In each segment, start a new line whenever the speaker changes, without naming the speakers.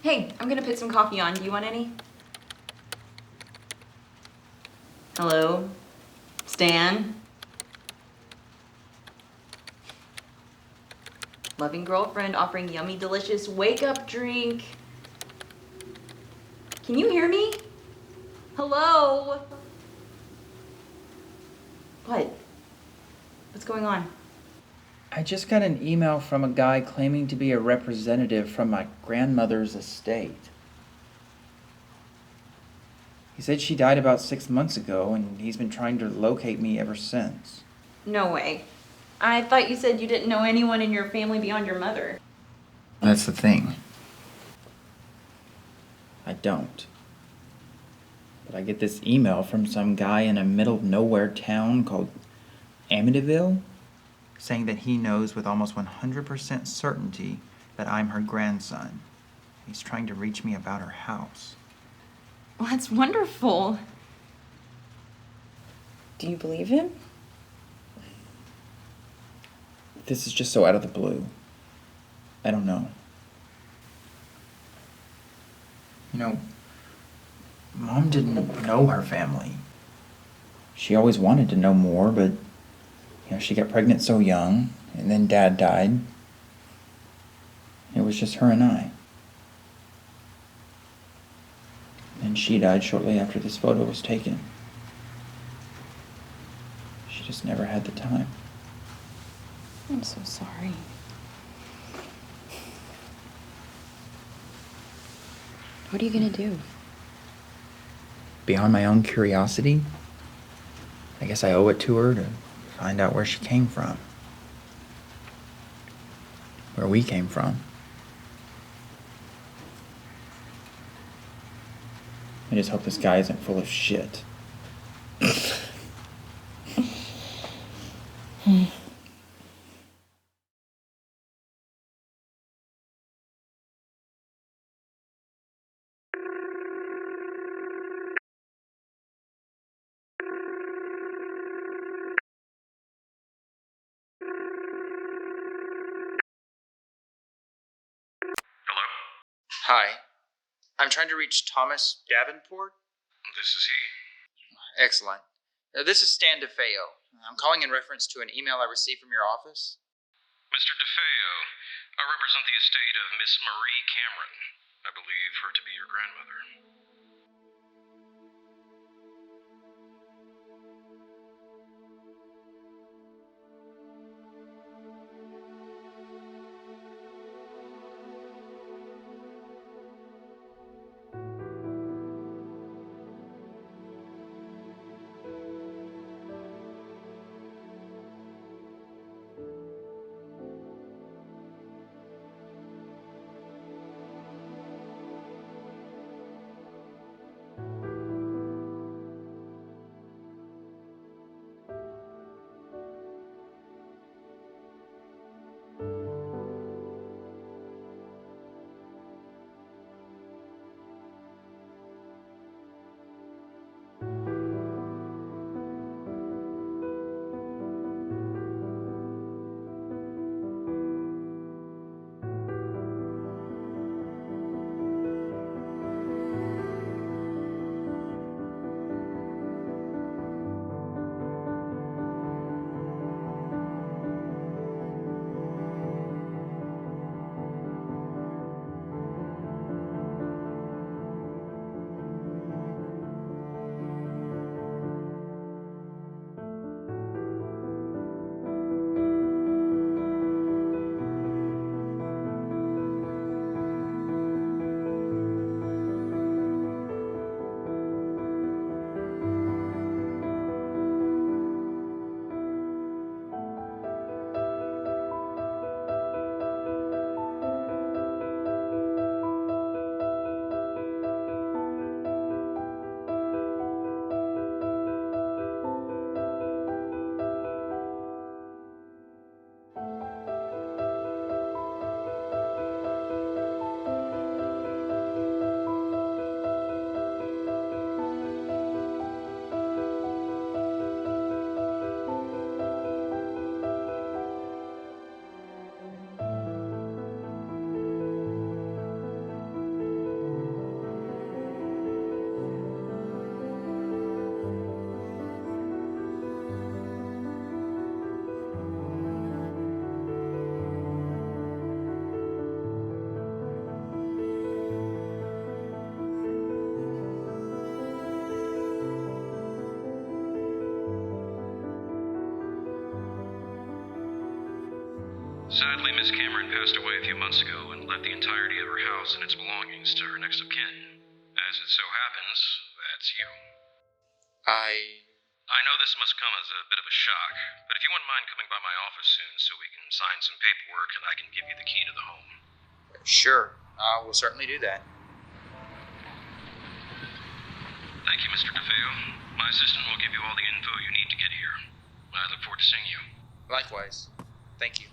Hey, I'm gonna put some coffee on. Do you want any? Hello? Stan? Loving girlfriend offering yummy, delicious wake-up drink. Can you hear me? Hello? What? What's going on?
I just got an email from a guy claiming to be a representative from my grandmother's estate. He said she died about 6 months ago, and he's been trying to locate me ever since.
No way. I thought you said you didn't know anyone in your family beyond your mother.
That's the thing. I don't. But I get this email from some guy in a middle-of-nowhere town called Amityville, saying that he knows with almost 100% certainty that I'm her grandson. He's trying to reach me about her house.
Well, that's wonderful. Do you believe him?
This is just so out of the blue. I don't know. You know, Mom didn't know her family. She always wanted to know more, but she got pregnant so young, and then Dad died. It was just her and I. And she died shortly after this photo was taken. She just never had the time.
I'm so sorry. What are you gonna do?
Beyond my own curiosity, I guess I owe it to her to find out where she came from. Where we came from. I just hope this guy isn't full of shit.
Hello?
Hi. I'm trying to reach Thomas Davenport.
This is he.
Excellent. This is Stan DeFeo. I'm calling in reference to an email I received from your office.
Mr. DeFeo, I represent the estate of Miss Marie Cameron. I believe her to be your grandmother. Sadly, Miss Cameron passed away a few months ago and left the entirety of her house and its belongings to her next of kin. As it so happens, that's you. I know this must come as a bit of a shock, but if you wouldn't mind coming by my office soon so we can sign some paperwork and I can give you the key to the home.
Sure, I will certainly do that.
Thank you, Mr. DeFeo. My assistant will give you all the info you need to get here. I look forward to seeing you.
Likewise. Thank you.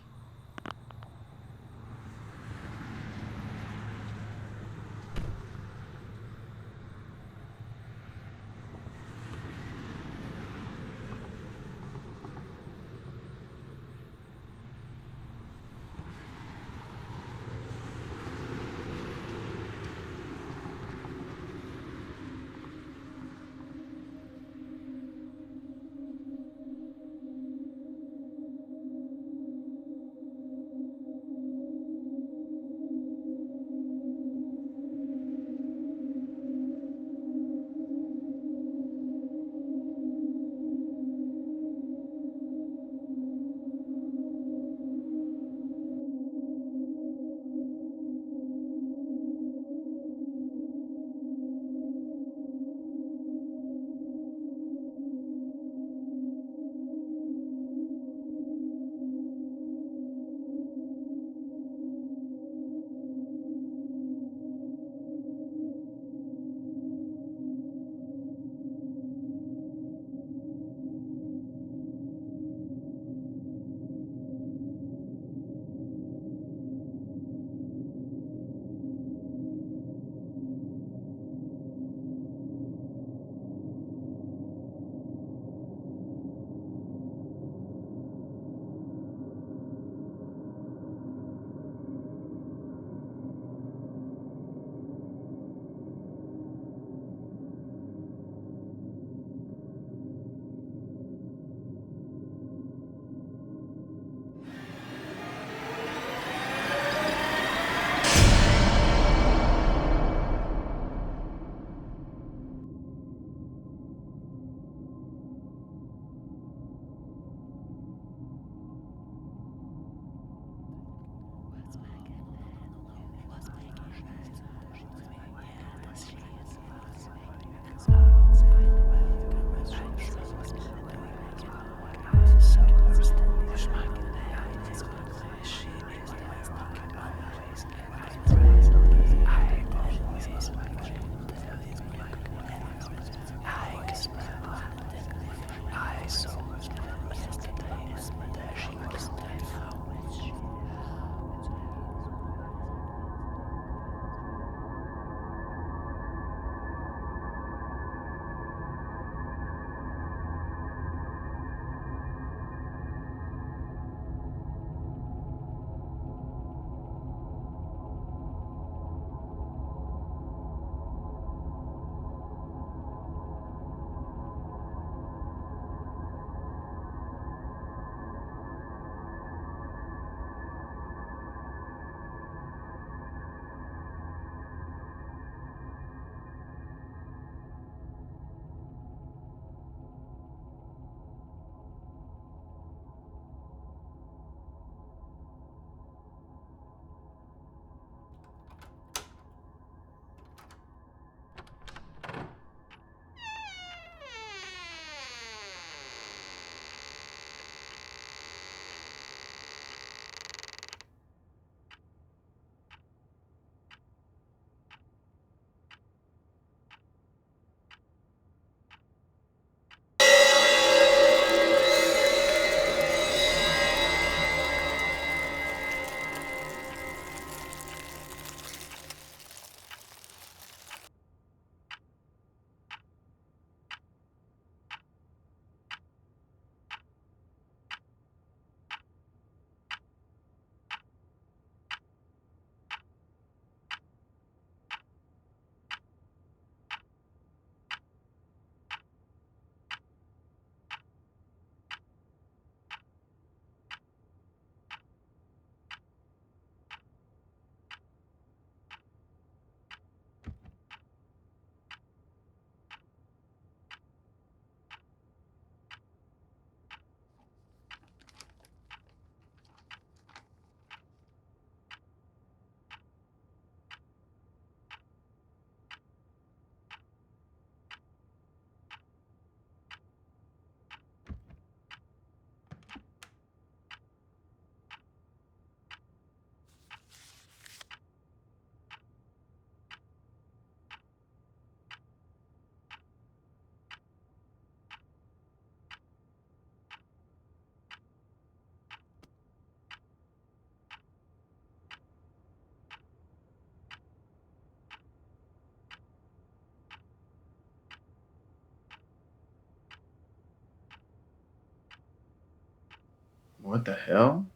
What the hell?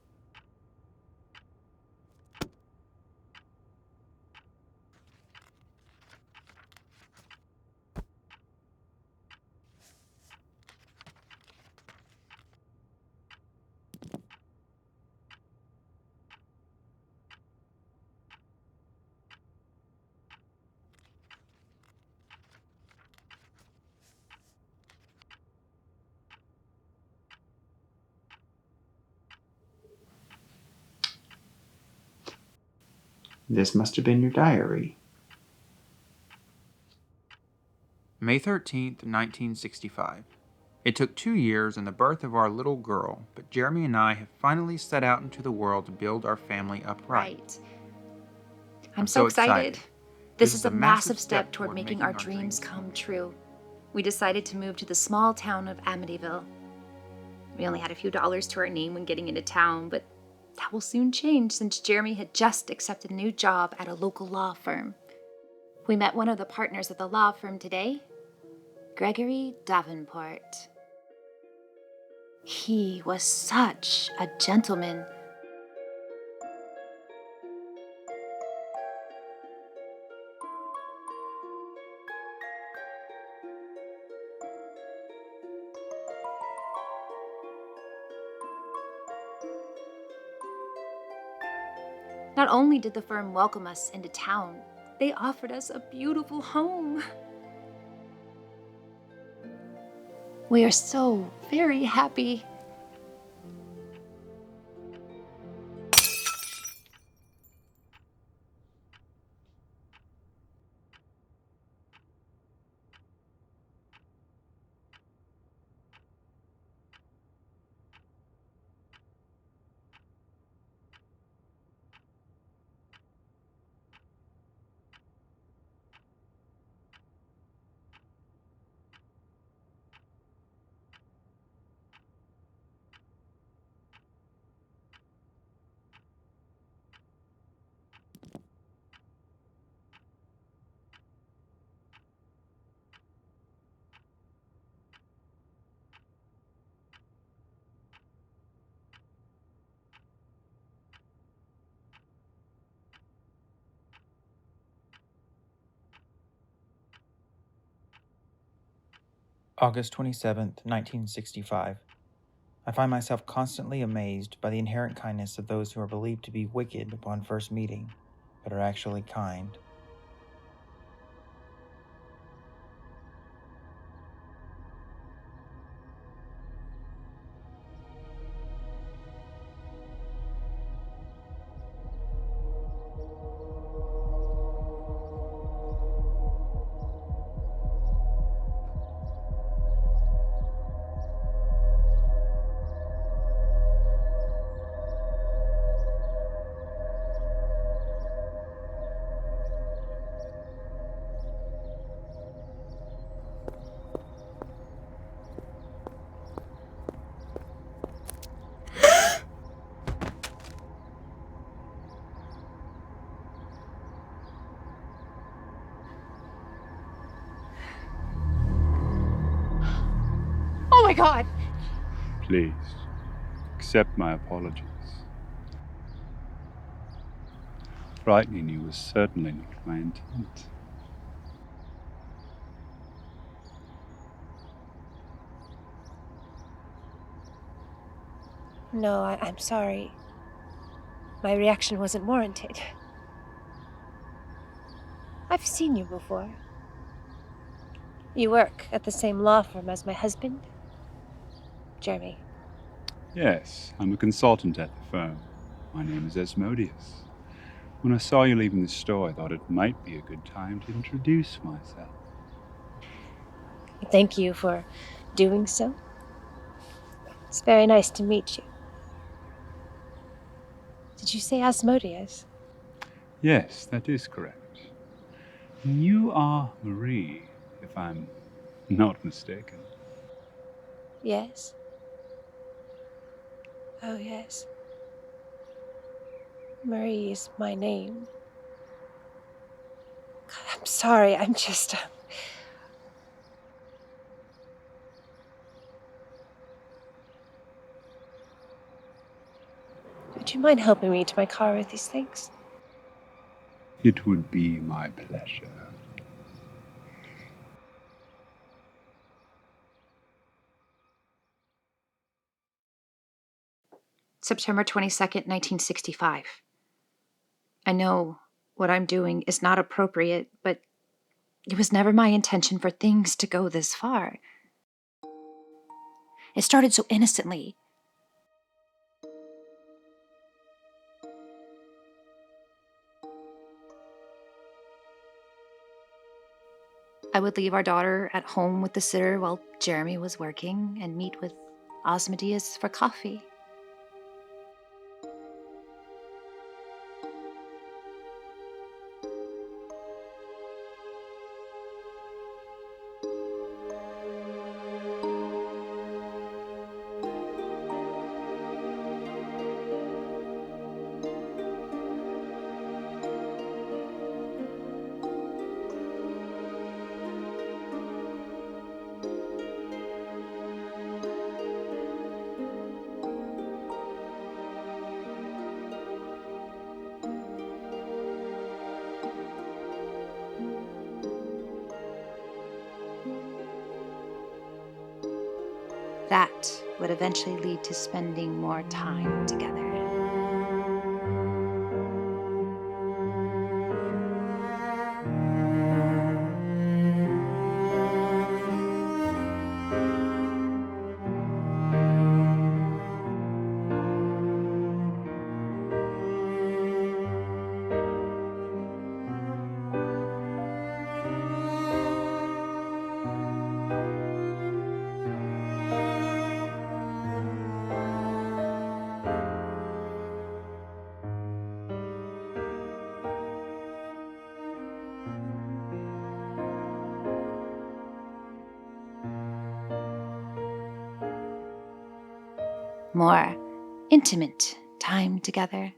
This must have been your diary. May 13th, 1965. It took 2 years and the birth of our little girl, but Jeremy and I have finally set out into the world to build our family upright.
Right. I'm so excited. This is a massive step toward making our dreams come true. We decided to move to the small town of Amityville. We only had a few dollars to our name when getting into town, but that will soon change since Jeremy had just accepted a new job at a local law firm. We met one of the partners at the law firm today, Gregory Davenport. He was such a gentleman. Not only did the firm welcome us into town, they offered us a beautiful home. We are so very happy.
August 27th, 1965. I find myself constantly amazed by the inherent kindness of those who are believed to be wicked upon first meeting, but are actually kind.
Oh my God!
Please, accept my apologies. Frightening you was certainly not my intent.
No, I'm sorry. My reaction wasn't warranted. I've seen you before. You work at the same law firm as my husband, Jeremy.
Yes, I'm a consultant at the firm. My name is Asmodeus. When I saw you leaving the store, I thought it might be a good time to introduce myself.
Thank you for doing so. It's very nice to meet you. Did you say Asmodeus?
Yes, that is correct. You are Marie, if I'm not mistaken.
Yes. Oh, yes. Marie is my name. God, I'm sorry, I'm just... you mind helping me to my car with these things?
It would be my pleasure.
September 22nd, 1965. I know what I'm doing is not appropriate, but it was never my intention for things to go this far. It started so innocently. I would leave our daughter at home with the sitter while Jeremy was working and meet with Osmodeus for coffee. That would eventually lead to spending more time together. More intimate time together.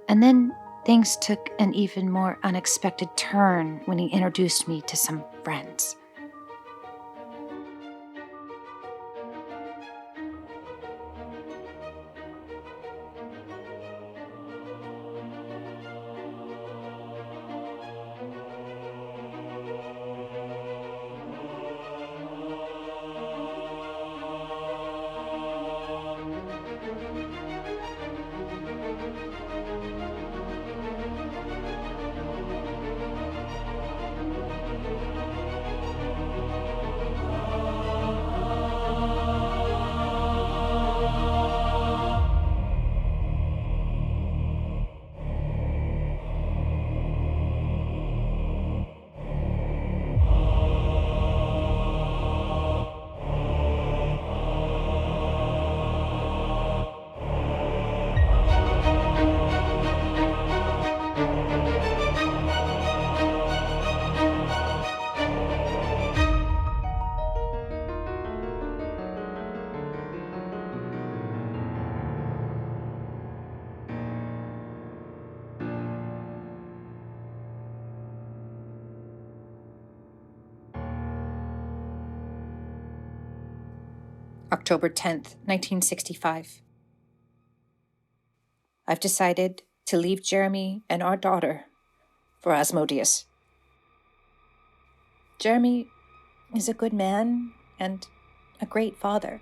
And then things took an even more unexpected turn when he introduced me to some friends. October 10th, 1965. I've decided to leave Jeremy and our daughter for Asmodeus. Jeremy is a good man and a great father,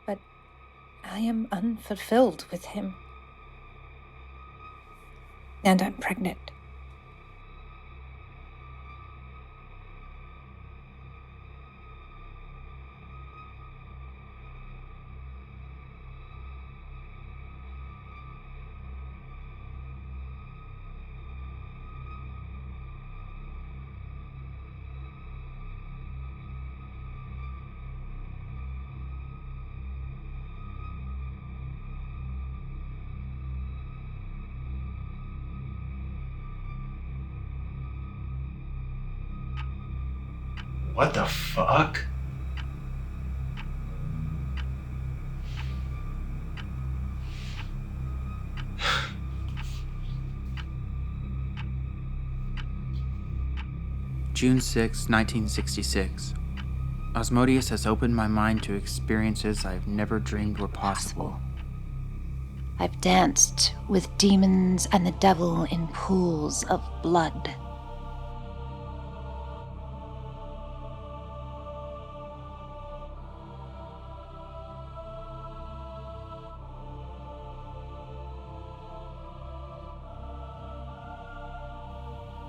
but I am unfulfilled with him. And I'm pregnant.
What the fuck? June 6, 1966. Asmodeus has opened my mind to experiences I've never dreamed were possible.
I've danced with demons and the devil in pools of blood.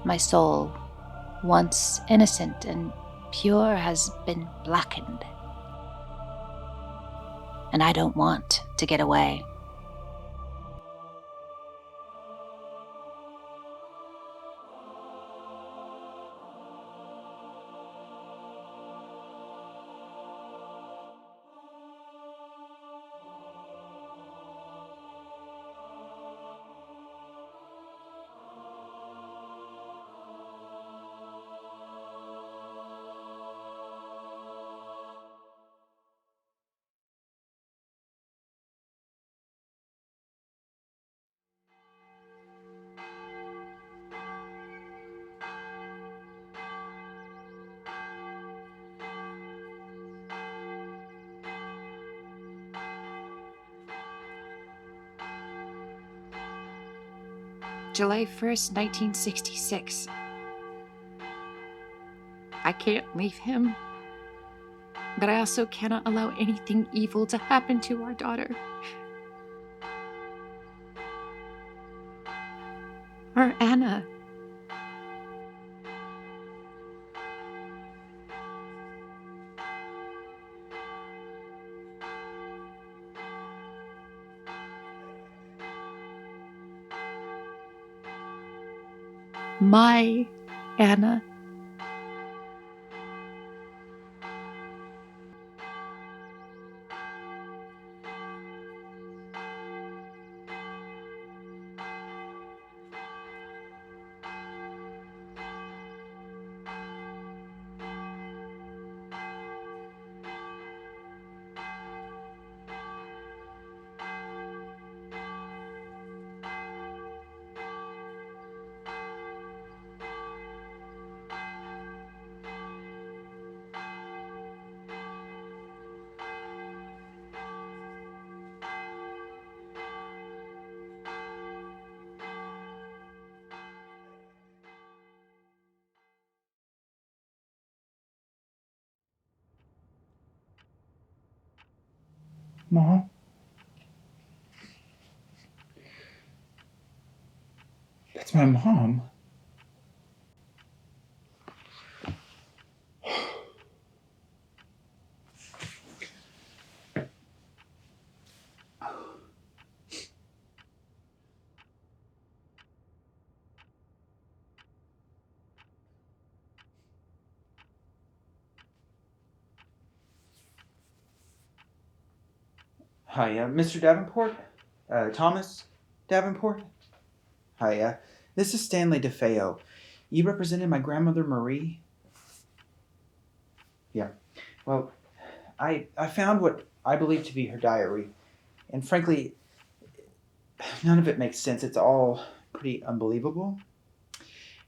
My soul, once innocent and pure, has been blackened. And I don't want to get away. July 1st, 1966. I can't leave him, but I also cannot allow anything evil to happen to our daughter. Our Anna. My Anna.
Mom? That's my mom. Hi, Mr. Davenport? Thomas Davenport? Hi, this is Stanley DeFeo. You represented my grandmother Marie? Yeah. Well, I found what I believe to be her diary, and frankly, none of it makes sense. It's all pretty unbelievable.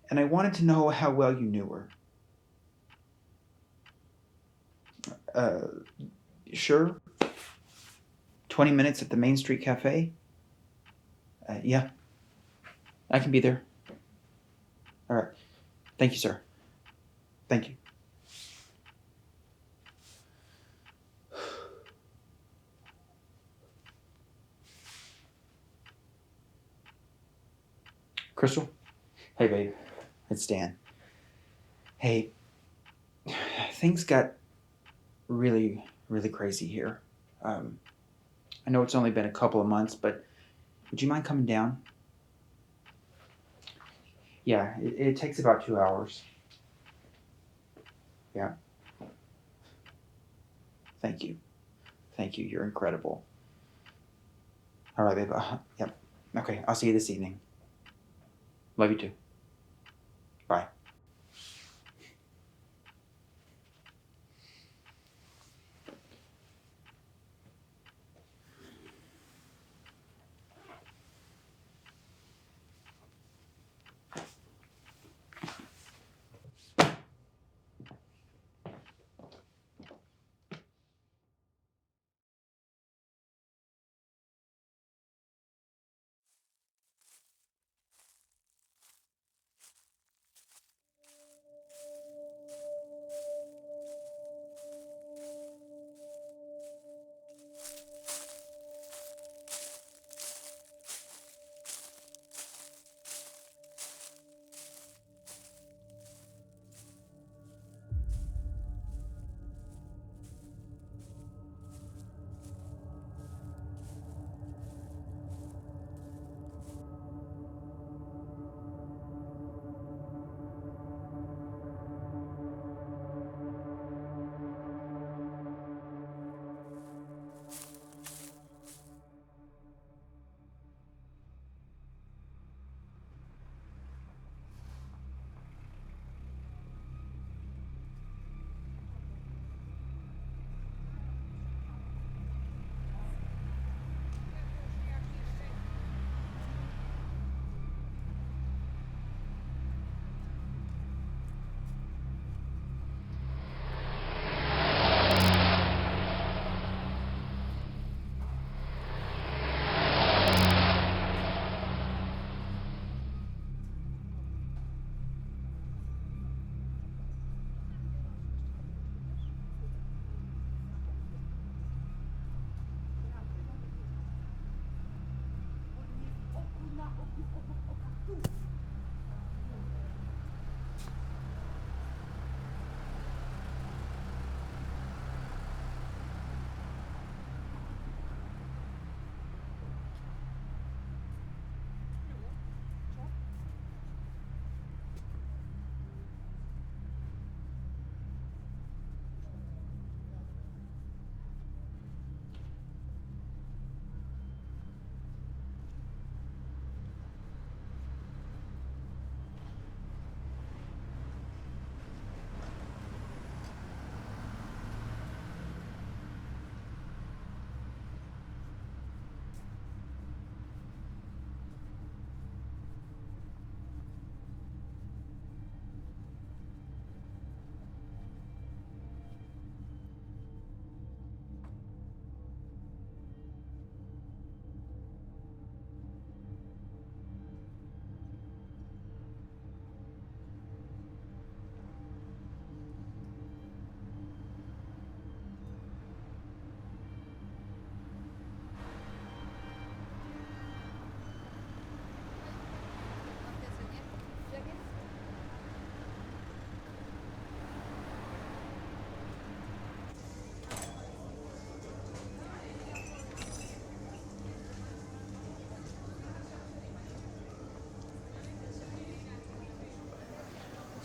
And I wanted to know how well you knew her. Sure. 20 minutes at the Main Street Cafe? Yeah. I can be there. All right. Thank you, sir. Thank you. Crystal? Hey, babe. It's Dan. Hey, things got really, really crazy here. I know it's only been a couple of months, but would you mind coming down? Yeah, it takes about 2 hours. Yeah. Thank you. Thank you. You're incredible. All right, babe. Yep. Okay, I'll see you this evening. Love you too. Bye.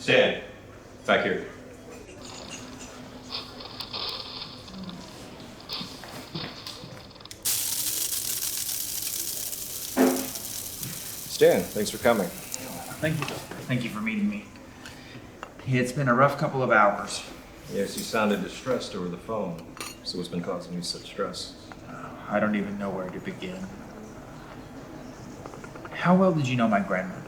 Stan, back here. Stan, thanks for coming.
Thank you. Thank you for meeting me. It's been a rough couple of hours.
Yes, you sounded distressed over the phone. So what's been causing you such stress?
I don't even know where to begin. How well did you know my grandmother?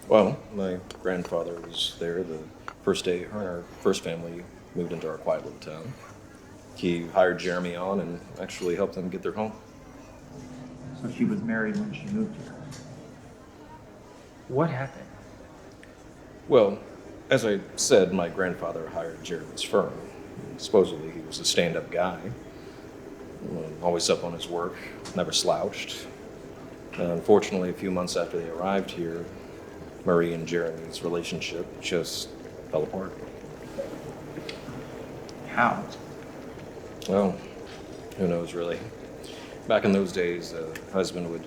Well, my grandfather was there the first day her and our first family moved into our quiet little town. He hired Jeremy on and actually helped them get their home.
So she was married when she moved here. What happened?
Well, as I said, my grandfather hired Jeremy's firm. Supposedly he was a stand-up guy, always up on his work, never slouched. Unfortunately, a few months after they arrived here, Murray and Jeremy's relationship just fell apart.
How?
Well, who knows really. Back in those days, a husband would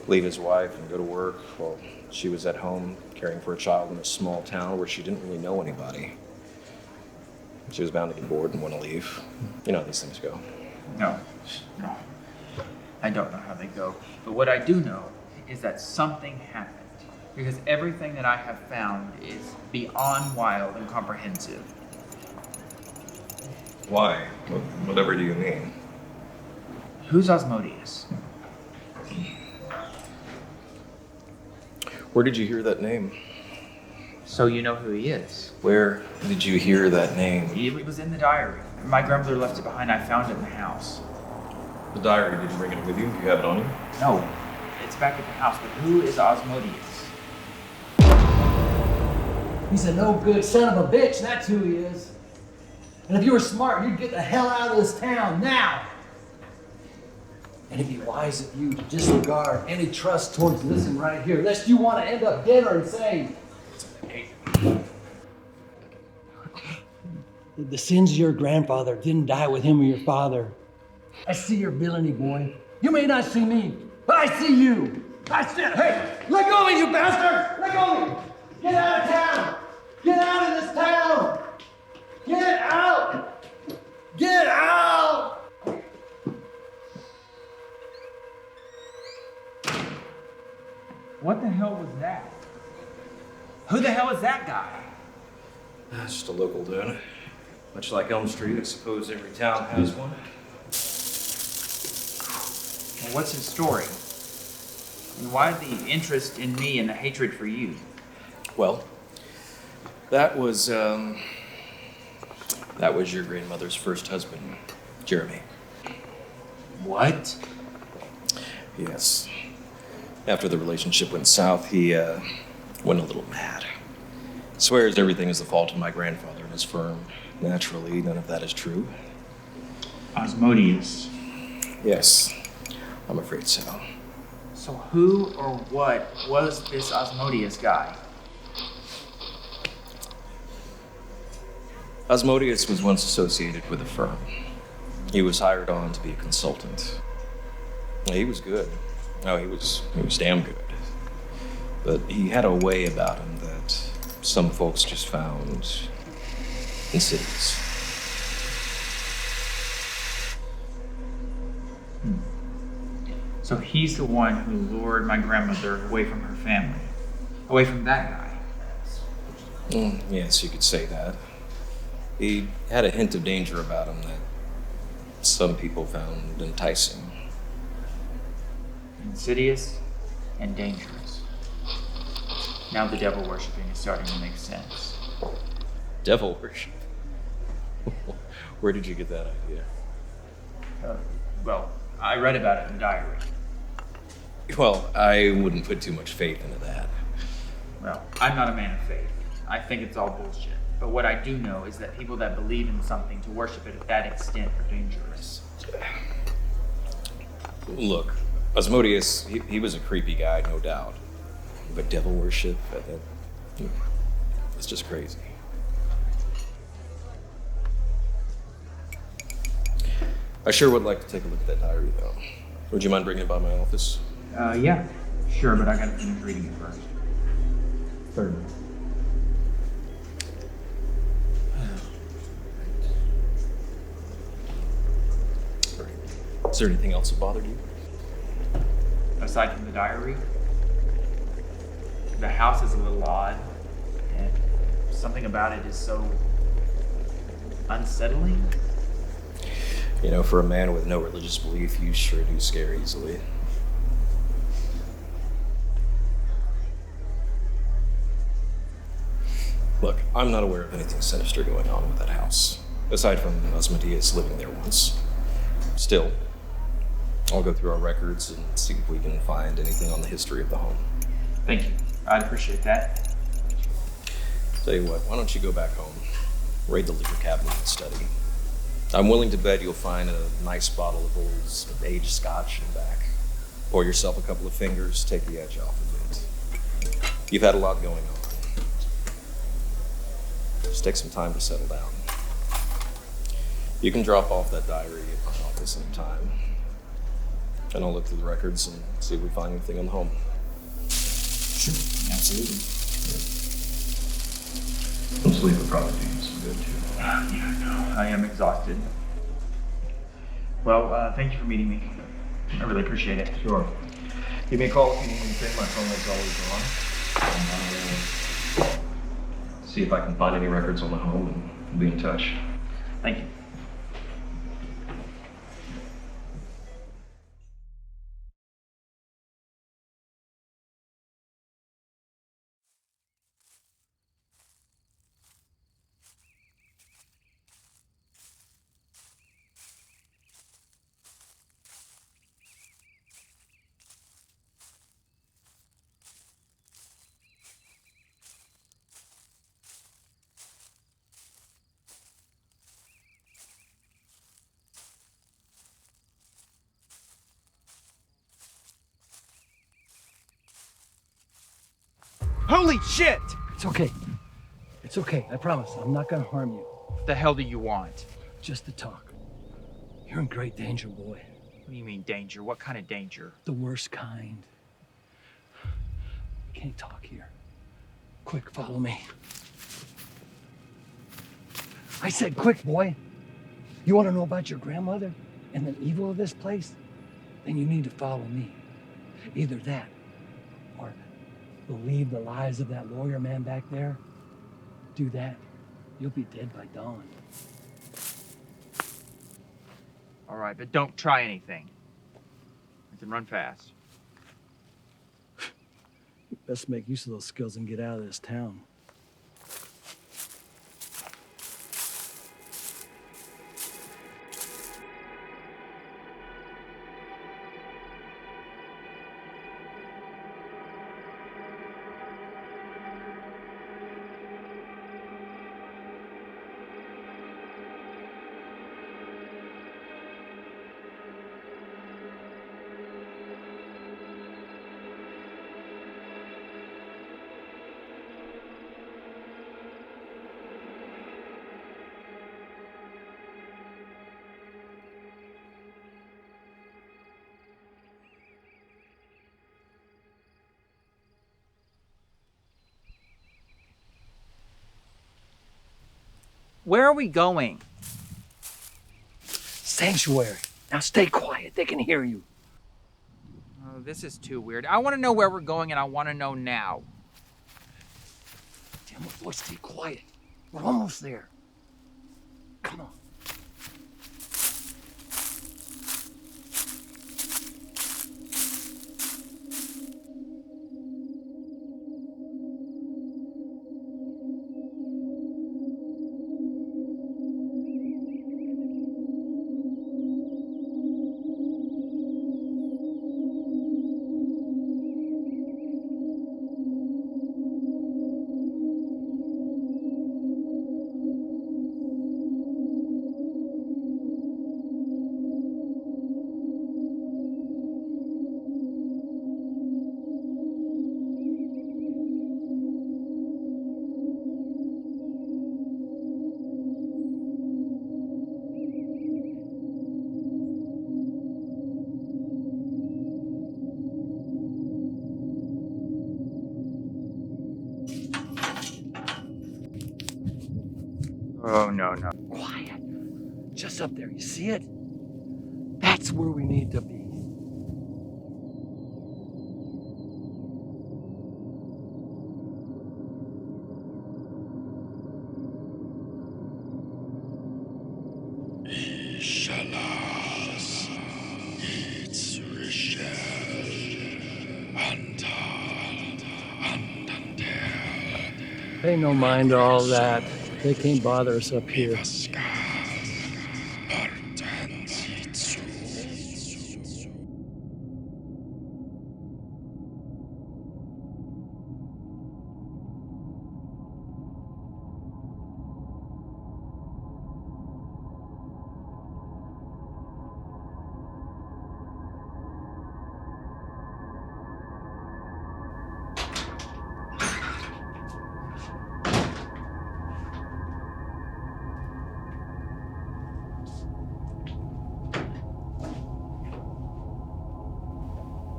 leave his wife and go to work while she was at home caring for a child in a small town where she didn't really know anybody. She was bound to get bored and want to leave. You know how these things go.
No. I don't know how they go. But what I do know is that something happened. Because everything that I have found is beyond wild and comprehensive.
Why? Whatever do you mean?
Who's Asmodeus?
Where did you hear that name?
So you know who he is.
Where did you hear that name?
It was in the diary. My grandmother left it behind. I found it in the house.
The diary, did you bring it with you? Do you have it on you?
No, it's back at the house. But who is Asmodeus?
He's a no-good son of a bitch, that's who he is. And if you were smart, you'd get the hell out of this town now. And it'd be wise of you to disregard any trust towards this one right here, lest you want to end up dead or insane. The sins of your grandfather didn't die with him or your father. I see your villainy, boy. You may not see me, but I see you. I see it. Hey, let go of me, you bastard! Let go of me! Get out of town! Get out of this town! Get out! Get out!
What the hell was that? Who the hell is that guy?
That's just a local dude. Much like Elm Street, I suppose every town has one.
Well, what's his story? And why the interest in me and the hatred for you?
Well, that was your grandmother's first husband, Jeremy.
What?
Yes. After the relationship went south, he went a little mad. Swears everything is the fault of my grandfather and his firm. Naturally, none of that is true.
Asmodeus.
Yes, I'm afraid so.
So who or what was this Asmodeus guy?
Asmodeus was once associated with a firm. He was hired on to be a consultant. He was good. Oh, he was damn good. But he had a way about him that some folks just found insidious.
So he's the one who lured my grandmother away from her family. Away from that guy.
Yes, you could say that. He had a hint of danger about him that some people found enticing.
Insidious and dangerous. Now the devil worshipping is starting to make sense.
Devil worship? Where did you get that idea?
Well, I read about it in the diary.
Well, I wouldn't put too much faith into that.
Well, I'm not a man of faith. I think it's all bullshit. But what I do know is that people that believe in something to worship it at that extent are dangerous.
Look, Asmodeus, he was a creepy guy, no doubt. But devil worship, it's just crazy. I sure would like to take a look at that diary, though. Would you mind bringing it by my office?
Yeah, sure, but I gotta finish reading it first.
Certainly. there anything else that bothered you?
Aside from the diary, the house is a little odd, and something about it is so unsettling.
You know, for a man with no religious belief, you sure do scare easily. Look, I'm not aware of anything sinister going on with that house, aside from Asmodeus living there once. Still, I'll go through our records and see if we can find anything on the history of the home.
Thank you. I'd appreciate that.
Tell you what, why don't you go back home, raid the liquor cabinet and study. I'm willing to bet you'll find a nice bottle of old aged scotch in the back. Pour yourself a couple of fingers, take the edge off a bit. You've had a lot going on. Just take some time to settle down. You can drop off that diary at my office anytime. And I'll look through the records and see if we find anything on the home.
Sure, absolutely.
Some sleep would probably do you some good too.
Yeah, no, I am exhausted. Well, thank you for meeting me. I really appreciate it.
Sure. Give me a call if you need anything. My phone is always on. And I'll see if I can find any records on the home and be in touch.
Thank you. Holy shit!
It's okay. It's okay. I promise. I'm not gonna harm you.
What the hell do you want?
Just to talk. You're in great danger, boy.
What do you mean danger? What kind of danger?
The worst kind. You can't talk here. Quick, follow me. I said quick, boy. You want to know about your grandmother and the evil of this place? Then you need to follow me. Either that, or believe the lies of that lawyer man back there. Do that, you'll be dead by dawn.
All right, but don't try anything. I can run fast.
Best make use of those skills and get out of this town.
Where are we going?
Sanctuary. Now stay quiet. They can hear you.
Oh, this is too weird. I want to know where we're going, and I want to know now.
Damn it, boy, stay quiet. We're almost there. Come on.
Oh, no, no.
Quiet. Just up there. You see it? That's That's where we need to be. Pay no mind to all that. They can't bother us up here.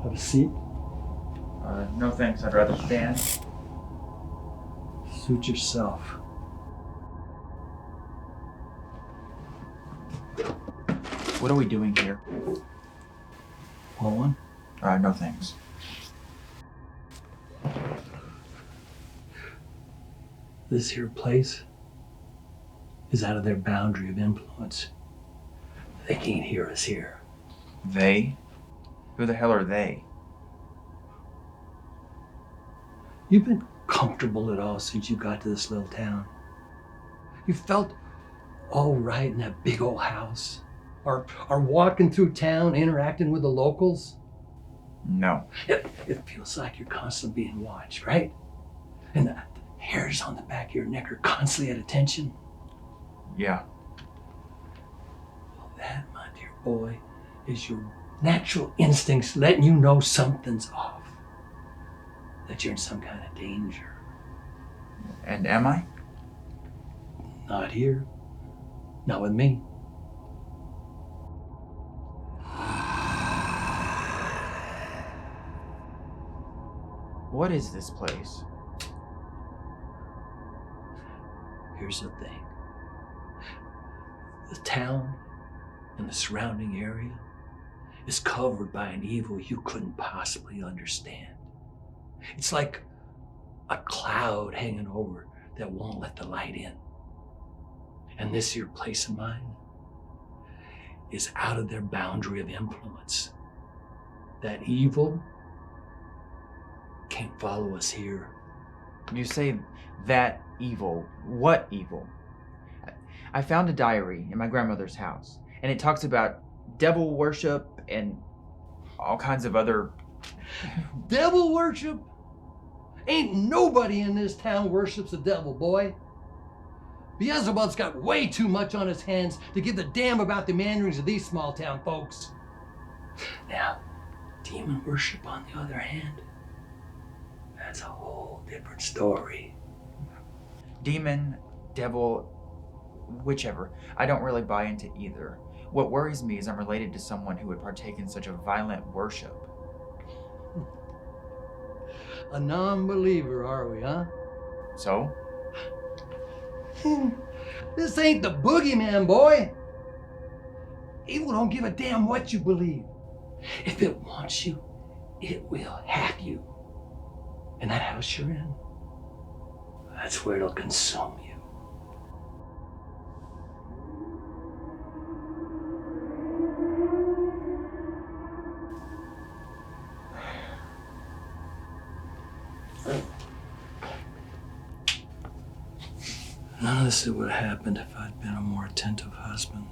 Have a seat.
No thanks, I'd rather stand.
Suit yourself.
What are we doing here?
Want one?
No thanks.
This here place is out of their boundary of influence. They can't hear us here.
They? Who the hell are they?
You've been comfortable at all since you got to this little town. You felt all right in that big old house. Or walking through town, interacting with the locals.
No.
It feels like you're constantly being watched, right? And the hairs on the back of your neck are constantly at attention.
Yeah.
Well, that, my dear boy, is your natural instincts letting you know something's off. That you're in some kind of danger.
And am I?
Not here. Not with me.
What is this place?
Here's the thing. The town and the surrounding area is covered by an evil you couldn't possibly understand. It's like a cloud hanging over that won't let the light in. And this here place of mine is out of their boundary of influence. That evil can't follow us here.
You say that evil. What evil? I found a diary in my grandmother's house, and it talks about devil worship and all kinds of other...
Devil worship? Ain't nobody in this town worships the devil, boy. Beelzebub's got way too much on his hands to give a damn about the meanderings of these small town folks. Now, demon worship, on the other hand, that's a whole different story.
Demon, devil, whichever. I don't really buy into either. What worries me is I'm related to someone who would partake in such a violent worship.
A non-believer, are we, huh?
So?
This ain't the boogeyman, boy. Evil don't give a damn what you believe. If it wants you, it will have you. And that house you're in, that's where it'll consume you. None of this would have happened if I'd been a more attentive husband.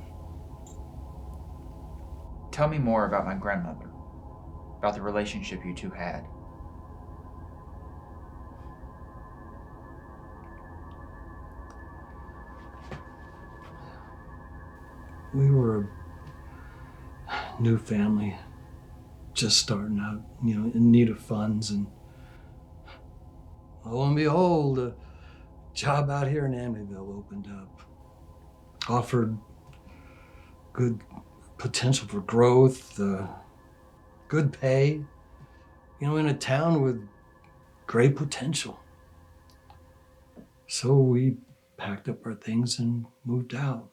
Tell me more about my grandmother, about the relationship you two had.
We were a new family, just starting out, in need of funds, and lo and behold, a job out here in Amityville opened up. Offered good potential for growth, good pay, in a town with great potential. So we packed up our things and moved out.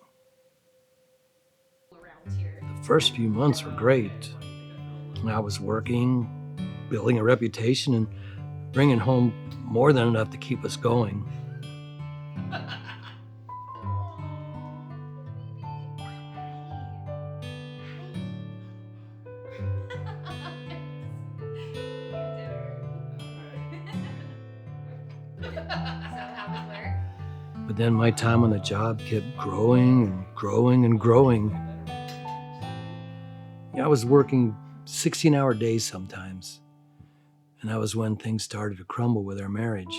The first few months were great. I was working, building a reputation, and bringing home more than enough to keep us going. But then my time on the job kept growing and growing and growing. I was working 16-hour days sometimes, and that was when things started to crumble with our marriage.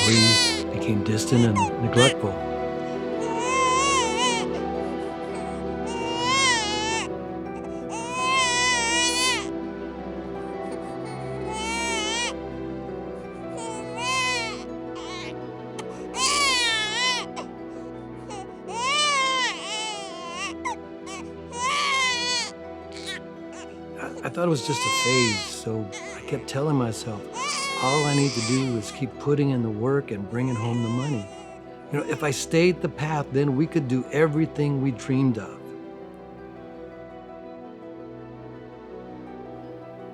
We became distant and neglectful. I thought it was just a phase, so I kept telling myself, all I need to do is keep putting in the work and bringing home the money. If I stayed the path, then we could do everything we dreamed of.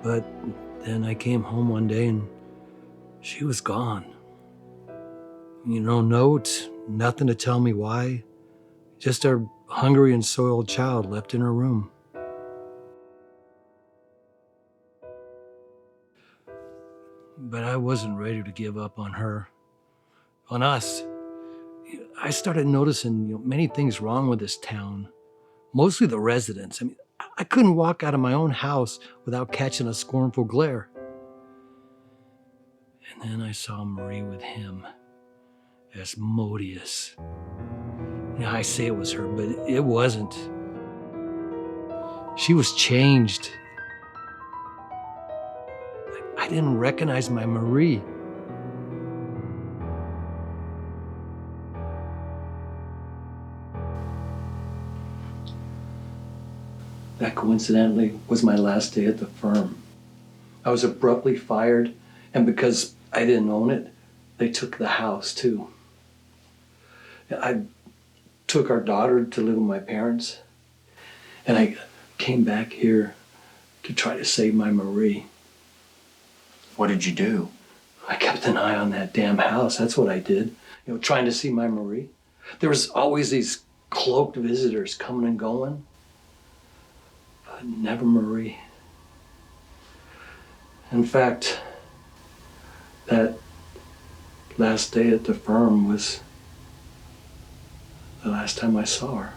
But then I came home one day and she was gone. No note, nothing to tell me why. Just a hungry and soiled child left in her room. But I wasn't ready to give up on her, on us. I started noticing many things wrong with this town, mostly the residents. I couldn't walk out of my own house without catching a scornful glare. And then I saw Marie with him, Asmodeus. I say it was her, but it wasn't. She was changed. I didn't recognize my Marie. That coincidentally was my last day at the firm. I was abruptly fired, and because I didn't own it, they took the house too. I took our daughter to live with my parents, and I came back here to try to save my Marie.
What did you do?
I kept an eye on that damn house. That's what I did. Trying to see my Marie. There was always these cloaked visitors coming and going, but never Marie. In fact, that last day at the firm was the last time I saw her.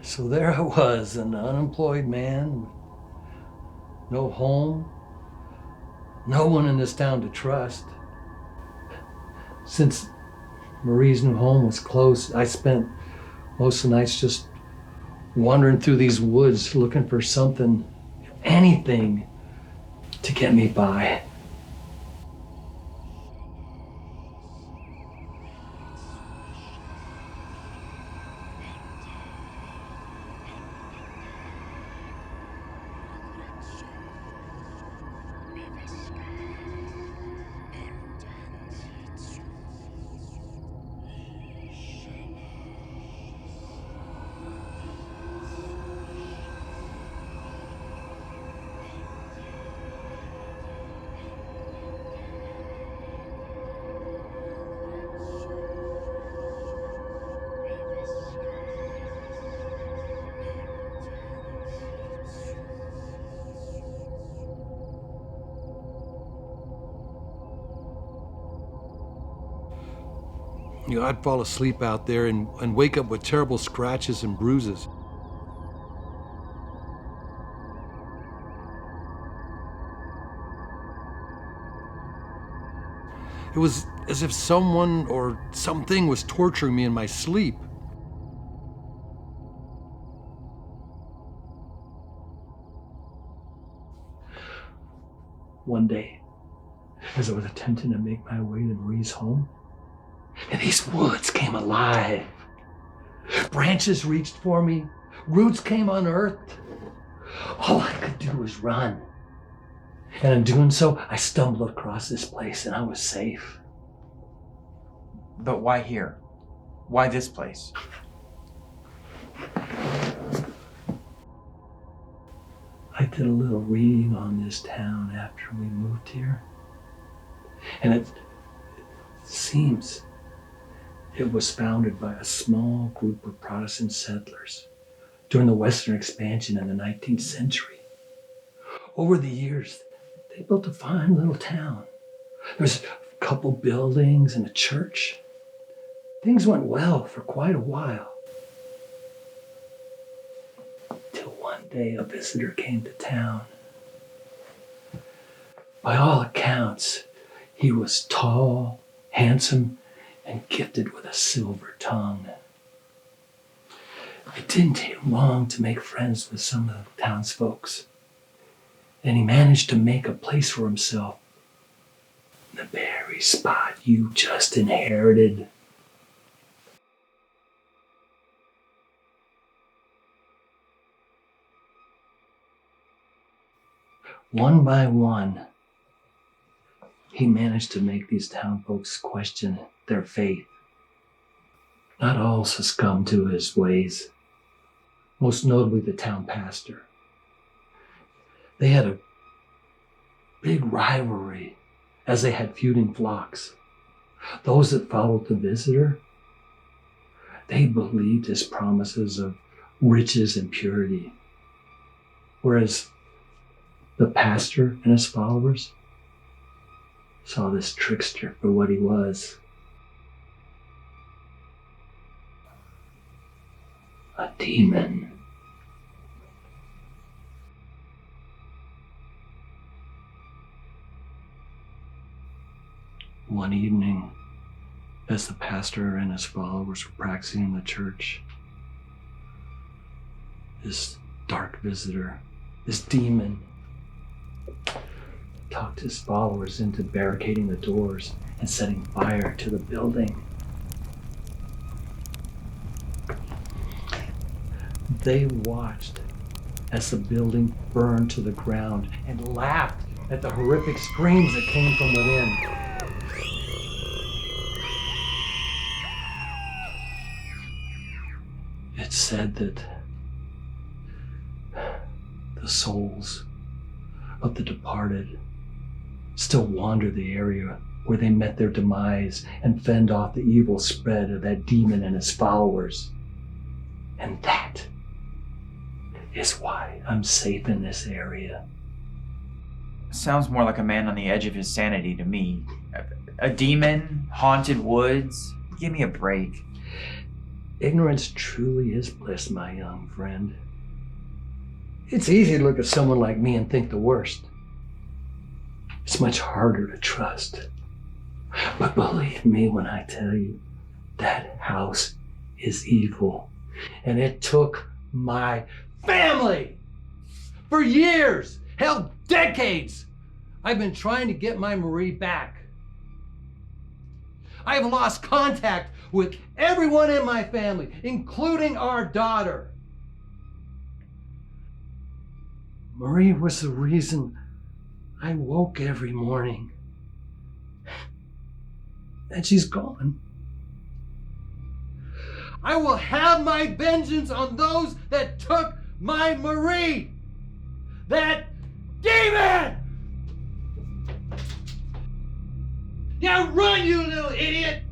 So there I was, an unemployed man, no home, no one in this town to trust. Since Marie's new home was closed, I spent most of the nights just wandering through these woods looking for something, anything, to get me by. I'd fall asleep out there and wake up with terrible scratches and bruises. It was as if someone or something was torturing me in my sleep. One day, as I was attempting to make my way to Marie's home, and these woods came alive. Branches reached for me, roots came unearthed. All I could do was run. And in doing so, I stumbled across this place and I was safe.
But why here? Why this place?
I did a little reading on this town after we moved here. And it seems it was founded by a small group of Protestant settlers during the Western expansion in the 19th century. Over the years, they built a fine little town. There's a couple buildings and a church. Things went well for quite a while. Till one day a visitor came to town. By all accounts, he was tall, handsome, and gifted with a silver tongue. It didn't take long to make friends with some of the townsfolks. And he managed to make a place for himself in the very spot you just inherited. One by one, he managed to make these town folks question their faith. Not all succumbed to his ways, most notably the town pastor. They had a big rivalry as they had feuding flocks. Those that followed the visitor, they believed his promises of riches and purity, whereas the pastor and his followers saw this trickster for what he was. A demon. One evening, as the pastor and his followers were practicing in the church, this dark visitor, this demon, talked his followers into barricading the doors and setting fire to the building. They watched as the building burned to the ground and laughed at the horrific screams that came from within. It's said that the souls of the departed still wander the area where they met their demise and fend off the evil spread of that demon and his followers. And that is why I'm safe in this area.
Sounds more like a man on the edge of his sanity to me. A demon, haunted woods. Give me a break.
Ignorance truly is bliss, my young friend. It's easy to look at someone like me and think the worst. It's much harder to trust. But believe me when I tell you, that house is evil. And it took my family. For years, hell, decades, I've been trying to get my Marie back. I've lost contact with everyone in my family, including our daughter. Marie was the reason I woke every morning. And she's gone. I will have my vengeance on those that took my Marie. That demon! Yeah, run, you little idiot!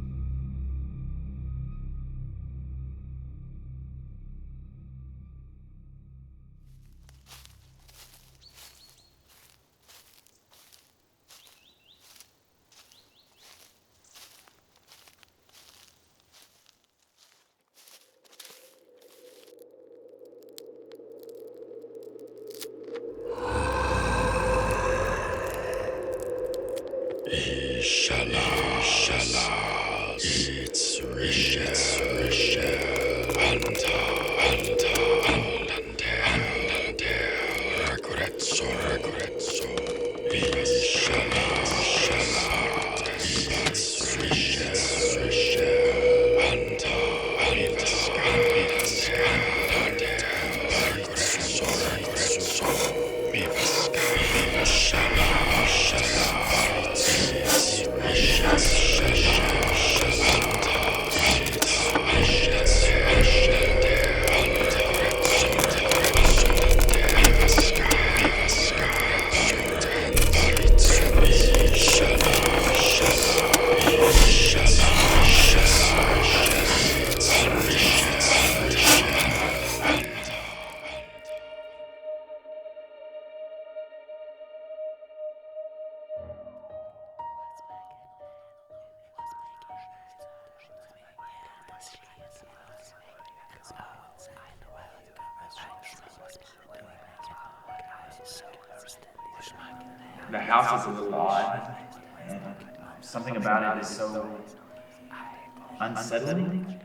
the house is a little odd. And something about it is so unsettling.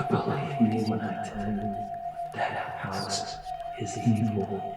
Believe me when I tell you that house is evil.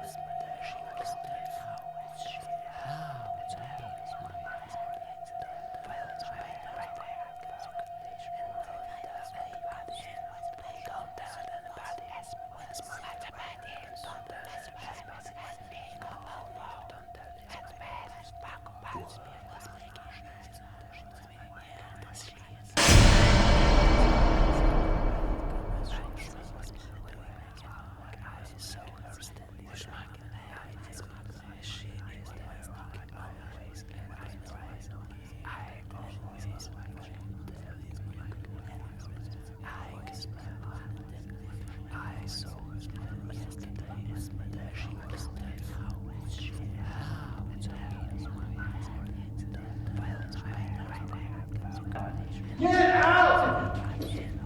Get out!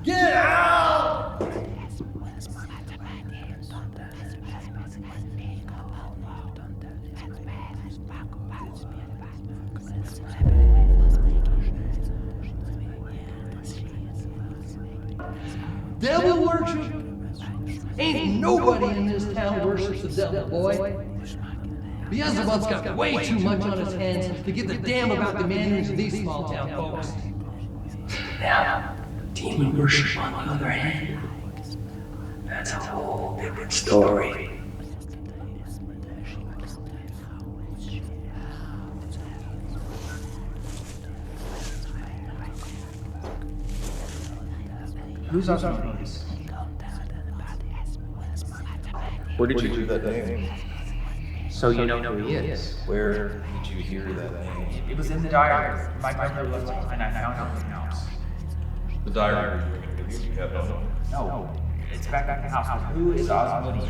Get out! Devil worship? Ain't nobody in this town worships the devil, boy. Beelzebub's got way too much on his hands to give a damn about the manners of these small town folks. Now, demon worship on the other hand, that's a whole different story.
Who's Osmodeus?
Where did you hear that name?
So you know who he is.
Where did you hear that name?
It was in the diary. My grandmother left it behind. I found it in the house.
The diary you have no.
No, it's back at the house. But who is Osmodeus?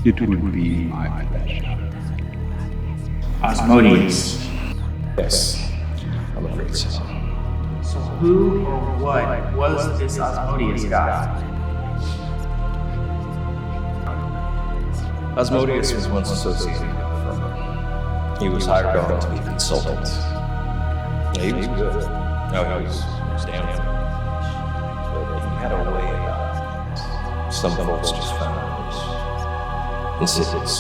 It would be my pleasure.
Osmodeus.
Yes, I'm afraid so.
So who or what was this Osmodeus guy?
Asmodeus was once associated with the firm. He was hired on to be a consultant. Yeah, he was good. No, he was Stanley. But he had a way about him. Some folks just found it insidious.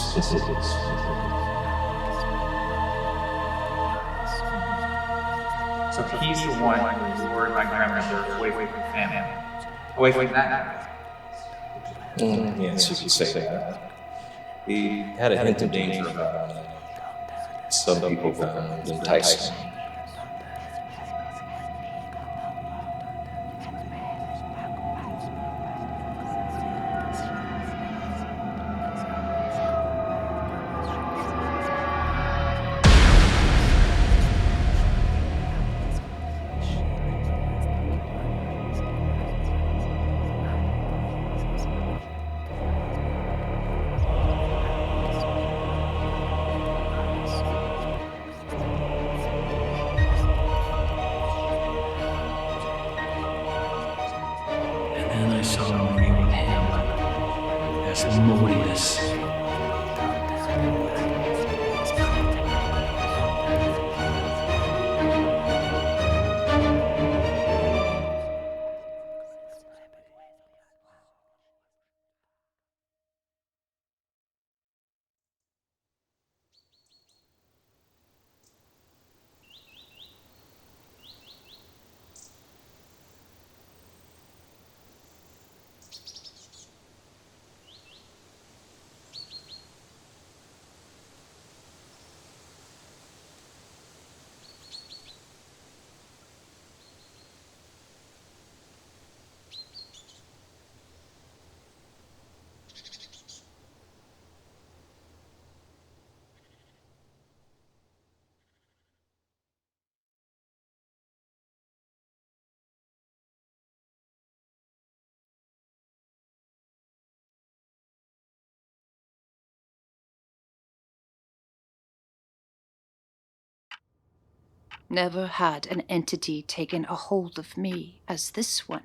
So he's the one who lured my grandmother away from family. Away from that.
Yes, you could say that. He had a hint of danger about him. Some people found enticing.
And I saw him agree with him. Asmodeus.
Never had an entity taken a hold of me as this one.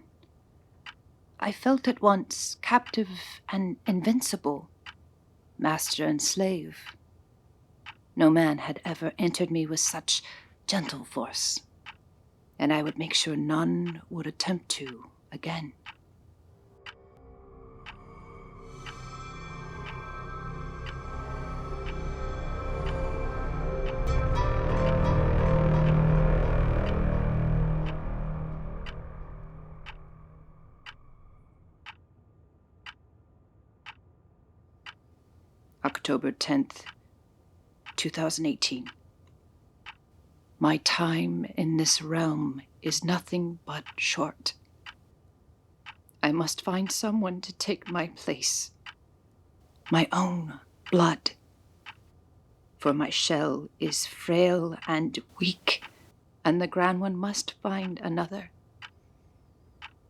I felt at once captive and invincible, master and slave. No man had ever entered me with such gentle force, and I would make sure none would attempt to again. October 10th, 2018. My time in this realm is nothing but short. I must find someone to take my place. My own blood. For my shell is frail and weak, and the Grand One must find another.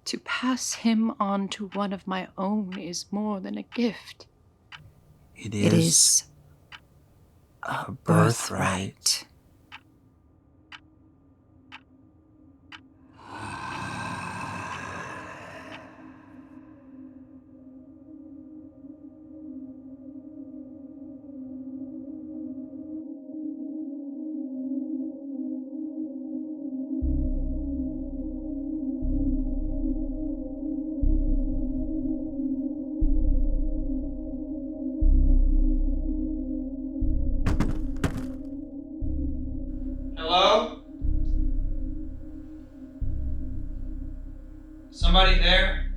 To pass him on to one of my own is more than a gift.
It
is a birthright.
Hello? Somebody there?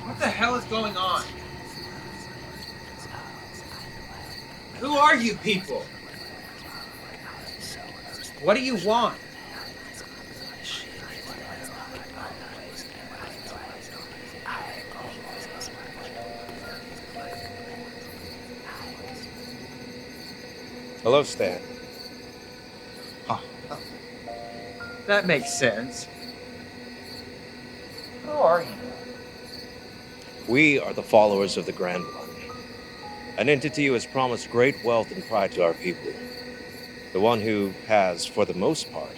What the hell is going on? Who are you people? What do you want?
Hello, Stan.
That makes sense. Who are you?
We are the followers of the Grand One, an entity who has promised great wealth and pride to our people. The one who has, for the most part,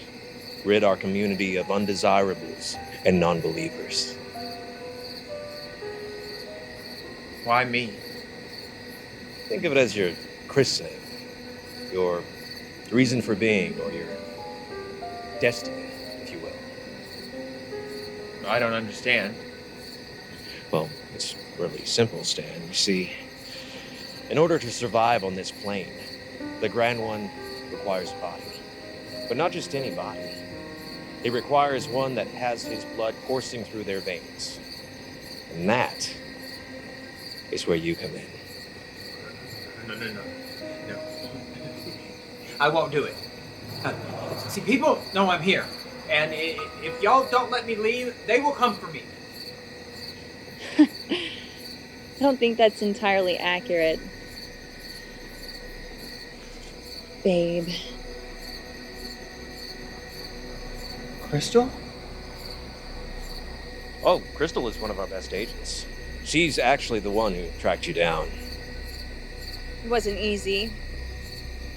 rid our community of undesirables and non-believers.
Why me?
Think of it as your chrysalis, your reason for being, or your destiny, if you will.
I don't understand.
Well, it's really simple, Stan. You see, in order to survive on this plane, the Grand One requires a body. But not just any body. It requires one that has his blood coursing through their veins. And that is where you come in.
No. I won't do it. See, people know I'm here. And if y'all don't let me leave, they will come for me.
I don't think that's entirely accurate. Babe.
Crystal?
Oh, Crystal is one of our best agents. She's actually the one who tracked you down.
It wasn't easy,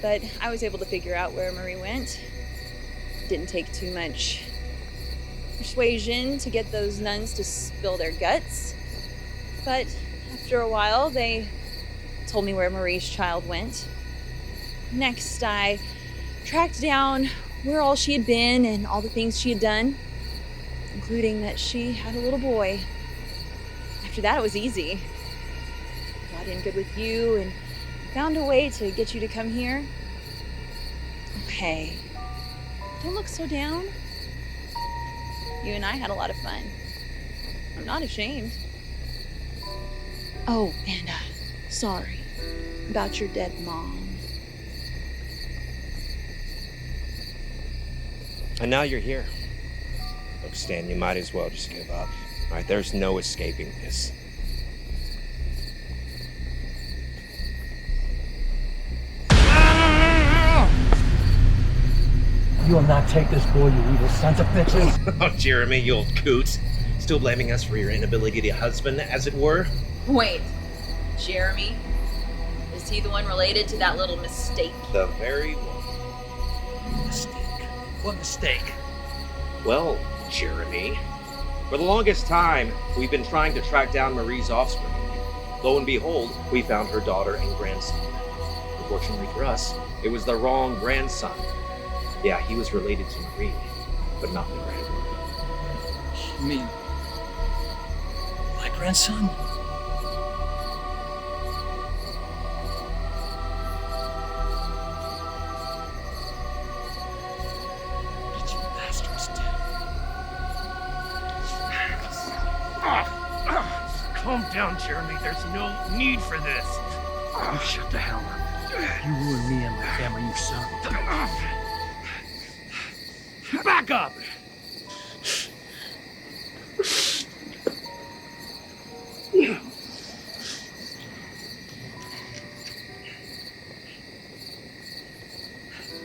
but I was able to figure out where Marie went. Didn't take too much persuasion to get those nuns to spill their guts. But after a while, they told me where Marie's child went. Next, I tracked down where all she had been and all the things she had done, including that she had a little boy. After that, it was easy. Got in good with you and found a way to get you to come here. Hey, don't look so down. You and I had a lot of fun. I'm not ashamed. Oh, and sorry about your dead mom.
And now you're here. Look, Stan, you might as well just give up. All right, there's no escaping this.
You will not take this boy, you evil sons of bitches.
Oh, Jeremy, you old coot. Still blaming us for your inability to husband, as it were?
Wait, Jeremy? Is he the one related to that little mistake?
The very one.
Mistake. What mistake?
Well, Jeremy, for the longest time, we've been trying to track down Marie's offspring. Lo and behold, we found her daughter and grandson. Unfortunately for us, it was the wrong grandson. Yeah, he was related to Marie, but not the grandson.
You mean my grandson? What did you bastards do?
Calm down, Jeremy. There's no need for this.
You shut the hell up. You ruined me and my family, you son of a bitch.
Back up!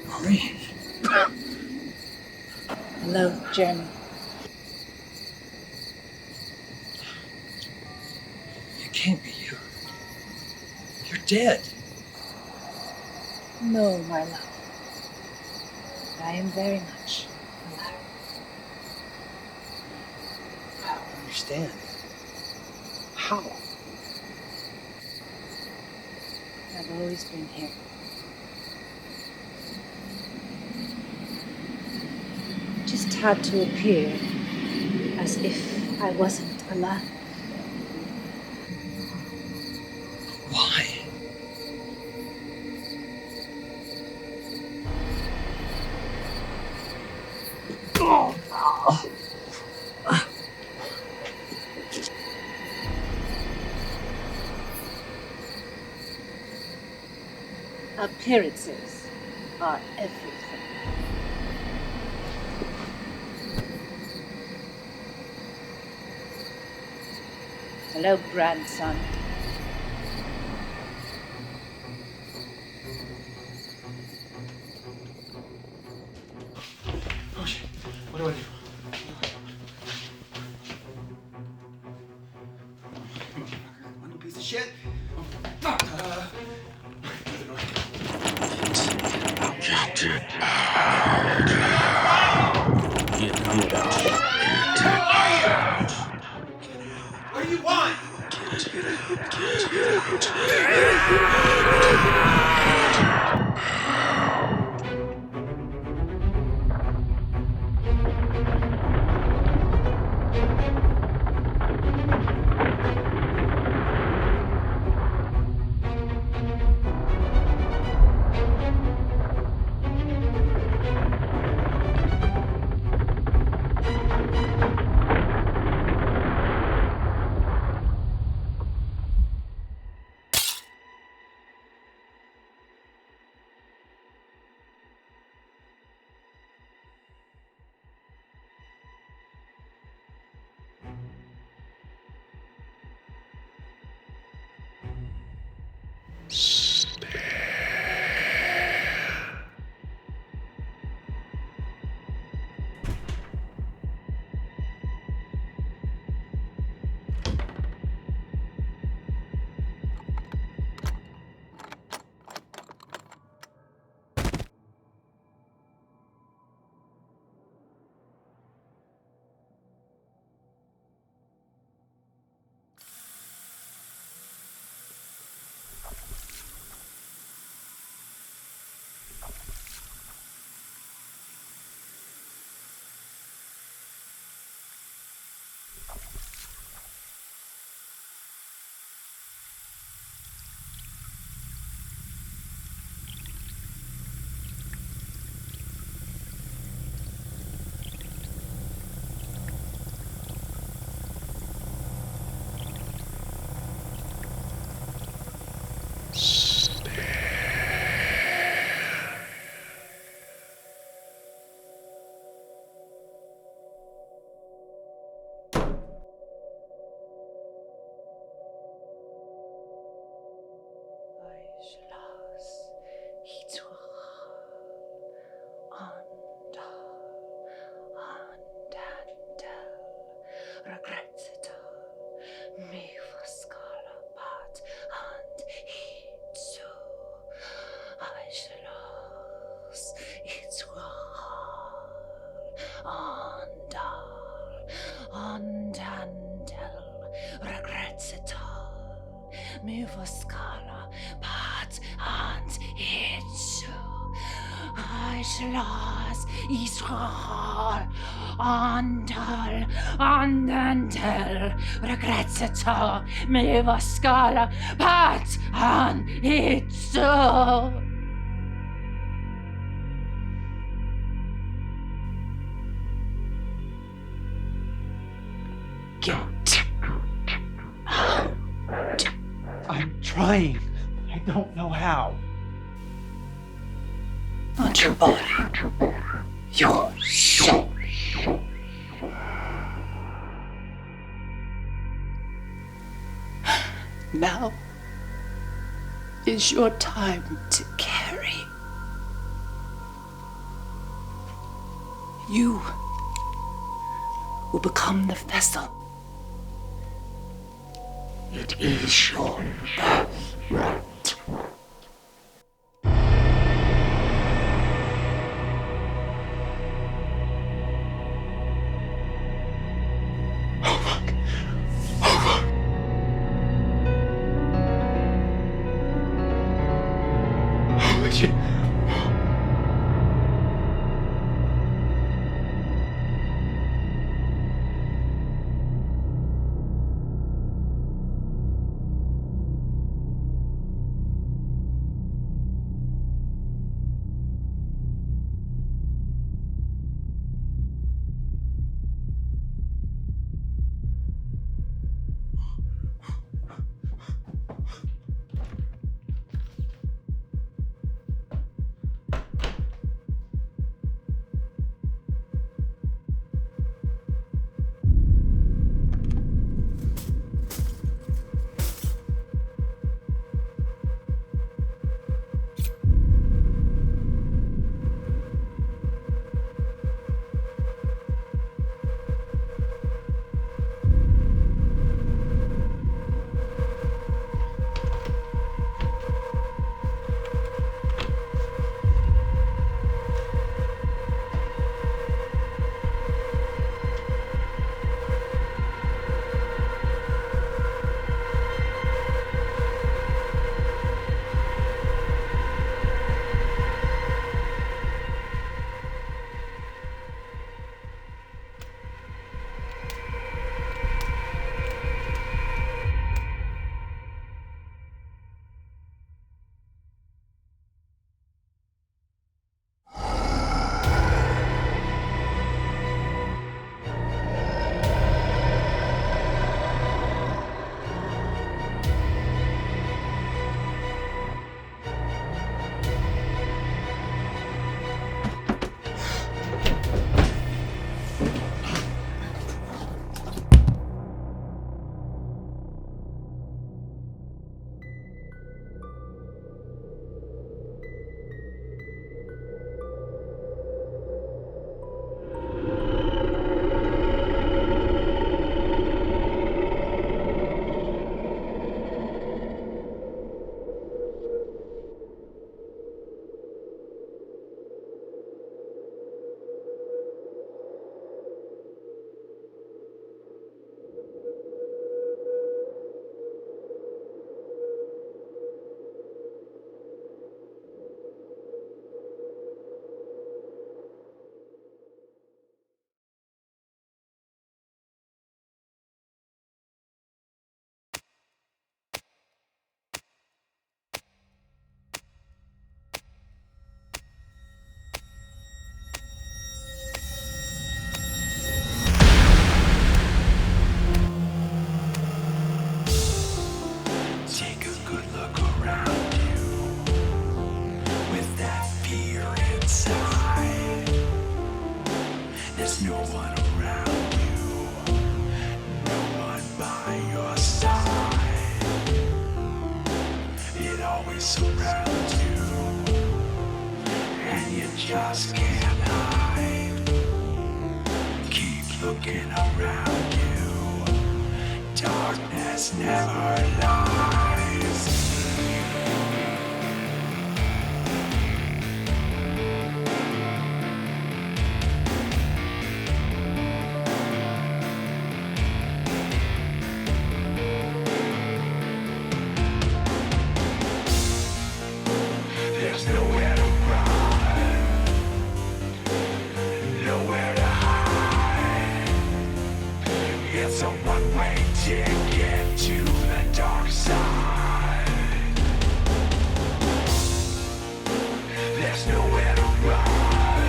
Marie.
Hello, Jeremy.
It can't be you. You're dead.
No, my love. I am very much alive.
I don't understand. How?
I've always been here. Just had to appear as if I wasn't alive.
Why?
Appearances are everything. Hello, grandson.
I'm trying. I don't know how.
Not your body. Your soul. Now is your time to carry. You will become the vessel. It is your birthright.
always surround you, and you just can't hide. Keep looking around you, darkness never lies. There's nowhere to run, nowhere to hide. It's a one-way ticket to the dark side. There's nowhere to run,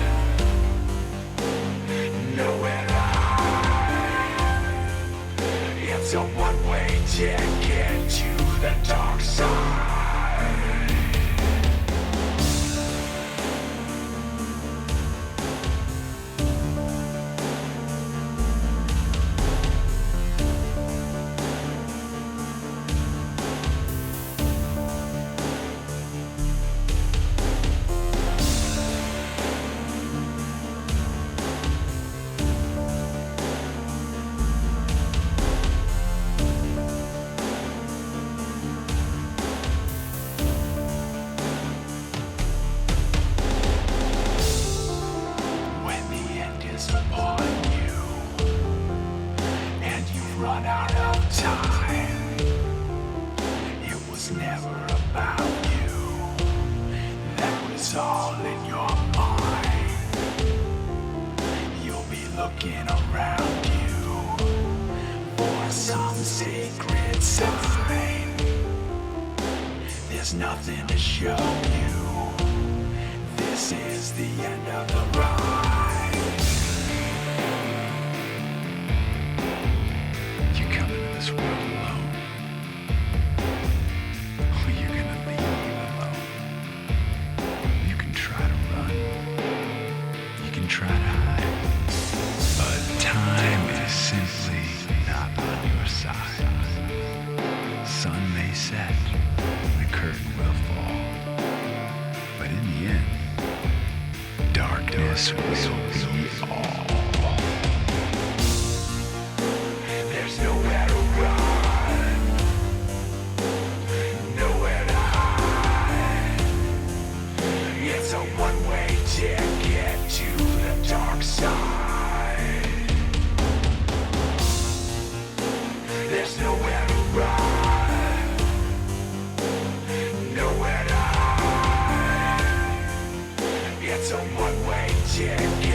nowhere to hide. It's a one-way ticket to the dark side. When the end is upon you, and you've run out of time, it was never about you, that was all in your mind. You'll be looking around you for some sacred sign. There's nothing to show you. This is the end of the ride. You come into this world alone, or you're gonna leave alone. You can try to run, you can try to hide, but time is simply not on your side. Sun may set, the curtain will fall, but in the end, darkness will be all. There's nowhere to run, nowhere to hide. It's a one-way ticket to the dark side. There's nowhere to run, nowhere to hide. It's a one-way ticket.